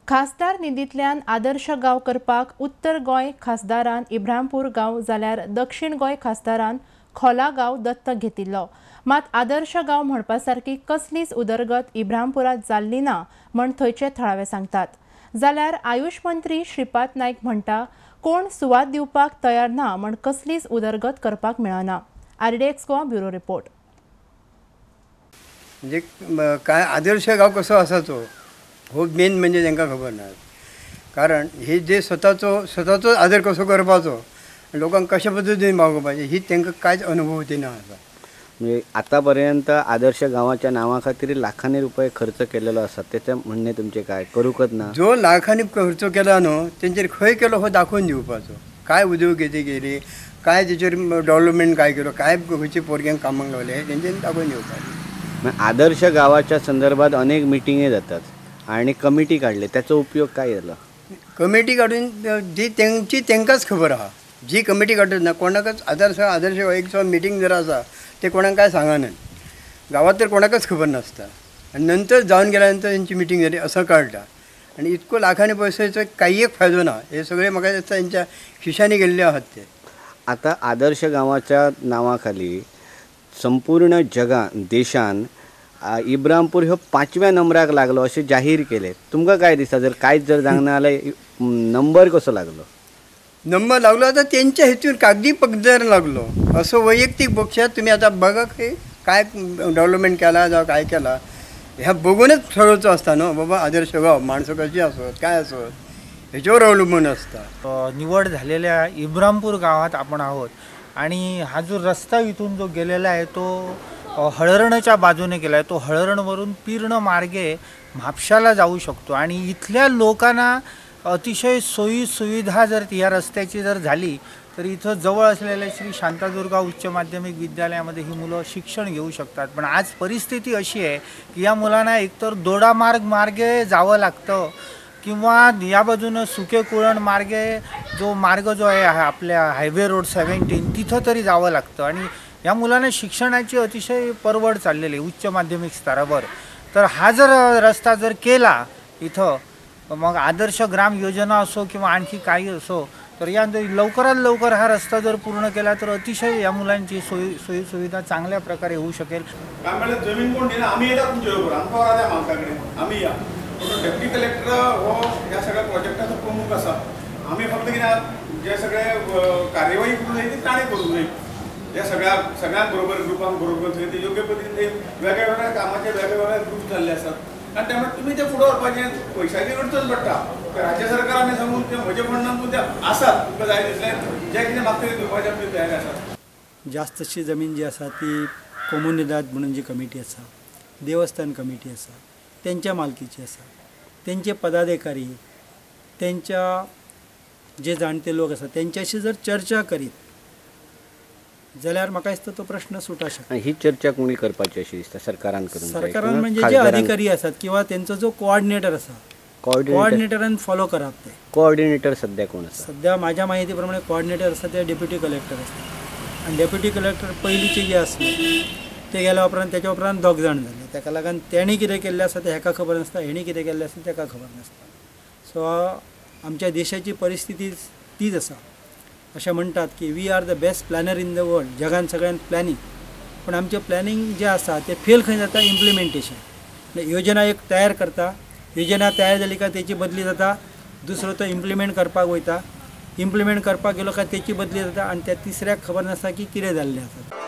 खासदार निधींतल्यान आदर्श गांव करपाक उत्तर गोंय खासदारान इब्राहिमपूर गांव जाल्यार दक्षिण गोंय खासदारान खोला गांव दत्तक घेतिल्लो। मात आदर्श गांव म्हणपा सारकी कसलीच उदरगत इब्राहिमपुरात जाल्ली ना म्हण थंयचे थळावे सांगतात। जाल्यार आयुष मंत्री श्रीपाद नायक म्हणटा कोण सुवात दिवपाक तयार ना म्हण कसलीच उदरगत करपाक मेळना। RDX Goa bureau report. म्हणजे काय आदर्श गाव कसो आसाचो हो मेन म्हणजे तांकां खबर ना। कारण हे जे स्वताचो आदर कसो करपाचो लोकांक कशा पद्दतीन वागोवपाचें ही तांकां कांयच अनुभव ना आसा। म्हणजे आतापर्यंत आदर्श गावाच्या नावा खातीर लाखांनी रुपये खर्च केलेलो आसा, त्याचे म्हणणे तुमचे काय करूकच ना? जो लाखांनी खर्च केला न्हू तेंचेर खंय केलो हो दाखोवन दिवपाचो। काय उद्योगती केली, काय तेचेर डेव्हलपमेंट काय केलो, काय खंयचे भुरग्यांक कामाक लावले हे तेंच्यांनी दाखोवन दिवपाचें। आदर्श गावाच्या संदर्भात अनेक मिटिंगे जातात आणि कमिटी काढले, त्याचा उपयोग काय झाला? कमिटी काढून जी तेंची तेंकांच खबर आहा। जी कमिटी काडटा ना कोणाकच आदर्श एक मिटींग जर आसा ते कोणाक काय सांगनात, गावात तर कोणाकच खबर नासता आणि नंतर जावन गेल्यानंतर तेंची मिटींग जाली असं कळटा। आणि इतको लाखांनी पयशाचो काही एक फायदो ना, हे सगळे म्हाका दिसता तेंच्या खिशांनी गेल्ले आहात ते। आता आदर्श गावाच्या नावाखाली संपूर्ण जगान देशान इब्राहिमपूर ह्यो 5व्या नंबराक लागलो असे जाहीर केले। तुमकां काय दिसता जर कांयच जर जावना जाल्यार नंबर कसो लागलो? नंबर लागलो आता त्यांच्या हेतून कागदी पगदार लागलो असं वैयक्तिक पक्षात तुम्ही आता बघा की काय डेव्हलपमेंट केला जावं काय केला ह्या बघूनच ठरवचं असता न्हू बाबा आदर्श गाव माणसं कशी असत काय असत ह्याच्यावर अवलंबून असता। निवड झालेल्या इब्राहिमपूर गावात आपण आहोत आणि हा जो रस्ता इथून जो गेलेला आहे तो हळरणच्या बाजूने गेला आहे। तो हळरणवरून पीर्ण मार्गे म्हापशाला जाऊ शकतो आणि इथल्या लोकांना अतिशय सोयी सुविधा जर या रस्त्याची जर झाली तर इथं जवळ असलेल्या श्री शांतादुर्गा उच्च माध्यमिक विद्यालयामध्ये ही मुलं शिक्षण घेऊ शकतात। पण आज परिस्थिती अशी आहे की या मुलांना एकतर दोडामार्ग मार्गे जावं लागतं किंवा या बाजूनं सुके कुळण मार्गे जो मार्ग जो आहे आपल्या हायवे रोड 17 तिथं तरी जावं लागतं आणि या मुलांना शिक्षणाची अतिशय परवड चाललेली उच्च माध्यमिक स्तरावर। तर हा जर रस्ता जर केला इथं मग आदर्श ग्राम योजना असो किंवा आणखी काही असो तर या लवकरात लवकर हा रस्ता जर पूर्ण केला तर अतिशय या मुलांची सोयी सुविधा चांगल्या प्रकारे होऊ शकेल। जमीन कोण दिला आम्ही येतात तुमच्याबरोबर आमचा राजा मालकाकडे आम्ही या डेप्युटी कलेक्टर हो या सगळ्या प्रोजेक्टाचा प्रमुख असा। आम्ही फक्त की ना जे सगळे कार्यवाही करून जाईल ती ताणे करून जाईल या सगळ्यांबरोबर ग्रुपांबरोबर ते योग्य पद्धतीने वेगवेगळ्या कामाचे वेगवेगळे ग्रुप चालले असतात आणि त्यामुळे तुम्ही ते पुढे वरपाचे पैशाची अडचण पडटा राज्य सरकाराने सांगून ते म्हजे फंडांतून ते आसात तुमकां जाय दिसले जे कितें मागता ते दिवपाचे आपली तयारी आसा। जास्तशी जमीन जी आसा ती कोमुनिदाद म्हणून जी कमिटी आसा देवस्थान कमिटी आसा त्यांच्या मालकीची आसा। त्यांचे पदाधिकारी त्यांच्या जे जाणते लोक आसा त्यांच्याशी जर चर्चा करीत जाल्यार म्हाका दिसता तो प्रश्न सुटा शकता। ही चर्चा कोणी करपाची अशी दिसता सरकारान करून? सरकारान म्हणजे जे अधिकारी आसात किंवा त्यांचा जो कोऑर्डिनेटर आसा कोऑर्डिनेटरान फॉलो करप ते। कोऑर्डिनेटर सध्या कोण आसा? सध्या माझ्या माहिती प्रमाणे कोऑर्डिनेटर आसा ते डेप्युटी कलेक्टर आसता आणि डेप्युटी कलेक्टर पयलींचे जे आसले ते गेल्या उपरांत त्याच्या उपरांत 2 जाण झाले। ताका लागून तेणी कितें केल्लें आसा ते हेका खबर नासता, हेणी कितें केल्लें आसा तेका खबर नासता। सो आमच्या देशाची परिस्थिती तीच आसा। अशें म्हणटात की we are the best planner in the world, जगान सगळ्यांत प्लॅनिंग, पण आमचें प्लॅनिंग जें आसा तें फेल खंय जाता इम्प्लिमेंटेशन। योजना एक तयार करता, योजना तयार जाली काय तेची बदली जाता, दुसरो तो इम्प्लिमेंट करपाक वयता, इम्प्लिमेंट करपाक गेलो काय तेची बदली जाता आणि त्या तिसऱ्याक खबर नासता की कितें जाल्लें आसा।